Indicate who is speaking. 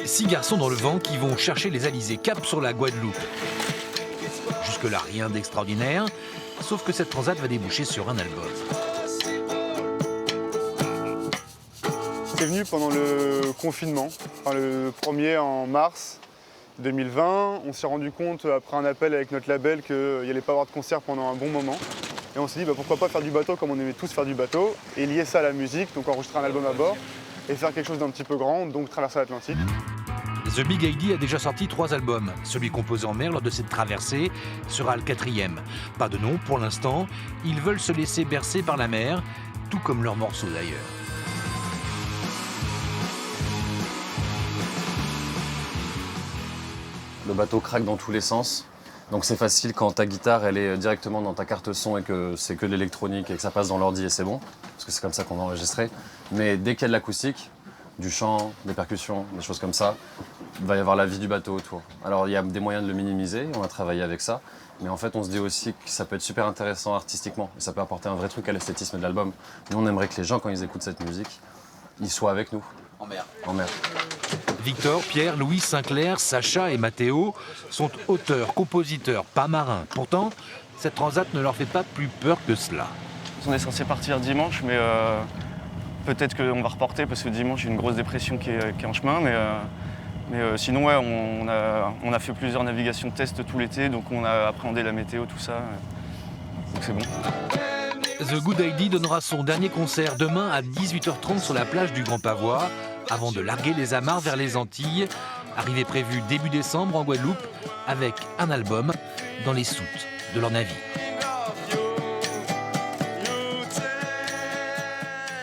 Speaker 1: 6 garçons dans le vent qui vont chercher les alizés, cap sur la Guadeloupe. Jusque-là, rien d'extraordinaire, sauf que cette transat va déboucher sur un album.
Speaker 2: C'est venu pendant le confinement, enfin, le premier en mars 2020. On s'est rendu compte, après un appel avec notre label, qu'il n'y allait pas avoir de concert pendant un bon moment. Et on s'est dit pourquoi pas faire du bateau comme on aimait tous faire du bateau, et lier ça à la musique, donc enregistrer un album à bord, et faire quelque chose d'un petit peu grand, donc traverser l'Atlantique.
Speaker 1: The Big ID a déjà sorti 3 albums. Celui composé en mer lors de cette traversée sera le 4e. Pas de nom pour l'instant, ils veulent se laisser bercer par la mer, tout comme leurs morceaux d'ailleurs.
Speaker 3: Le bateau craque dans tous les sens, donc c'est facile quand ta guitare elle est directement dans ta carte son et que c'est que de l'électronique et que ça passe dans l'ordi et c'est bon, parce que c'est comme ça qu'on va enregistrer. Mais dès qu'il y a de l'acoustique, du chant, des percussions, des choses comme ça, il va y avoir la vie du bateau autour. Alors il y a des moyens de le minimiser, on va travailler avec ça, mais en fait on se dit aussi que ça peut être super intéressant artistiquement, et ça peut apporter un vrai truc à l'esthétisme de l'album. Nous on aimerait que les gens quand ils écoutent cette musique, ils soient avec nous.
Speaker 4: En mer.
Speaker 3: En mer.
Speaker 1: Victor, Pierre, Louis, Sinclair, Sacha et Mathéo sont auteurs, compositeurs, pas marins. Pourtant, cette transat ne leur fait pas plus peur que cela.
Speaker 5: On est censé partir dimanche, mais peut-être qu'on va reporter parce que dimanche, il y a une grosse dépression qui est en chemin. Mais sinon, ouais, on a fait plusieurs navigations de test tout l'été, donc on a appréhendé la météo, tout ça. Donc c'est bon.
Speaker 1: The Good ID donnera son dernier concert demain à 18h30 sur la plage du Grand Pavois, avant de larguer les amarres vers les Antilles. Arrivée prévue début décembre en Guadeloupe, avec un album dans les soutes de leur navire.